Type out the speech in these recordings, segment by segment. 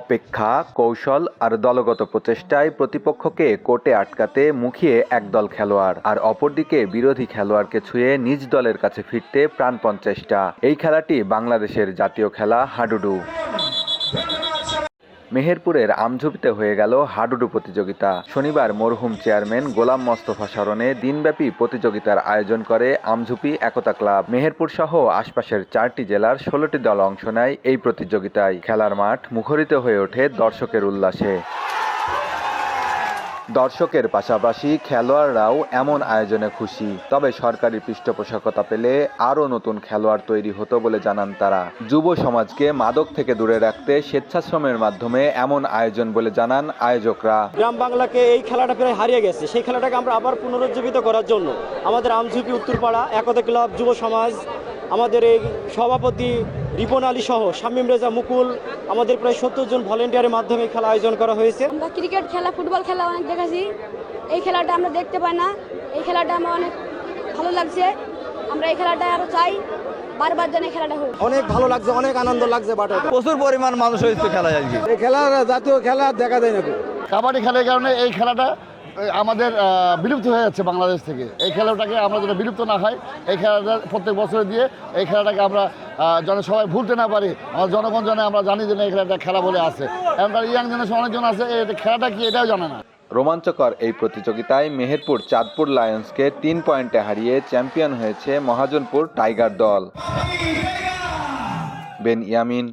অপেক্ষা, কৌশল আর দলগত প্রচেষ্টায় প্রতিপক্ষকে কোর্টে আটকাতে মুখিয়ে একদল খেলোয়াড়, আর অপরদিকে বিরোধী খেলোয়াড়কে ছুঁয়ে নিজ দলের কাছে ফিরতে প্রাণপণ চেষ্টা। এই খেলাটি বাংলাদেশের জাতীয় খেলা হাডুডু। মেহেরপুরের আমঝুপিতে হয়ে গেল হাডুডু প্রতিযোগিতা। শনিবার মরহুম চেয়ারম্যান গোলাম মোস্তফা স্মরণে দিনব্যাপী প্রতিযোগিতার আয়োজন করে আমঝুপি একতা ক্লাব। মেহেরপুর সহ আশপাশের 4টি জেলার 16টি দল অংশ নেয় এই প্রতিযোগিতায়। খেলার মাঠ মুখরিত হয়ে ওঠে দর্শকের উল্লাসে। দর্শকের পাশাপাশি খেলোয়াড়রাও এমন আয়োজনে খুশি। তবে সরকারি পৃষ্ঠপোষকতা পেলে আরও নতুন খেলোয়াড় তৈরি হতো বলে জানান তারা। যুব সমাজকে মাদক থেকে দূরে রাখতে স্বেচ্ছাশ্রমের মাধ্যমে এমন আয়োজন বলে জানান আয়োজকরা। গ্রাম বাংলাকে এই খেলাটা প্রায় হারিয়ে গেছে, সেই খেলাটাকে আমরা আবার পুনরুজ্জীবিত করার জন্য আমাদের আমঝুপি উত্তরপাড়া একতা ক্লাব, যুব সমাজ, আমাদের এই সভাপতি রিপন আলী সহ শামীম রেজা, মুকুল, আমাদের প্রায় 70 জন ভলেন্টিয়ারের মাধ্যমে খেলা আয়োজন করা হয়েছে। আমরা ক্রিকেট খেলা, ফুটবল খেলা অনেক দেখেছি, এই খেলাটা আমরা দেখতে পাই না। এই খেলাটা আমার অনেক ভালো লাগছে। আমরা এই খেলাটা আরো চাই, বারবার যেন এই খেলাটা হোক। অনেক ভালো লাগছে, অনেক আনন্দ লাগছে। প্রচুর পরিমাণ মানুষ হয়েছে খেলা আর কি। এই খেলা জাতীয় খেলা দেখা যায় না। কাবাডি খেলার কারণে এই খেলাটা আমাদের বিলুপ্ত হয়ে যাচ্ছে বাংলাদেশ থেকে। এই খেলাটাকে আমরা যেন বিলুপ্ত না হয়, এই খেলাটা প্রত্যেক বছরে দিয়ে এই খেলাটাকে আমরা যেন সবাই ভুলতে না পারি। আমার জনগণ জানে, আমরা জানি যে এই খেলাটা খেলা বলে আছে। এখনকার ইয়াং জেনারেশন অনেকজন আছে, এই খেলাটা কি এটাও জানে না। রোমাঞ্চকর এই প্রতিযোগিতায় মেহেরপুর চাঁদপুর লায়ন্সকে 3 পয়েন্টে হারিয়ে চ্যাম্পিয়ন হয়েছে মহাজনপুর টাইগার দল। বেন ইয়ামিন,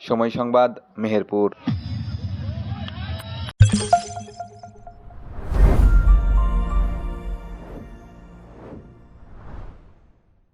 সময় সংবাদ, মেহেরপুর।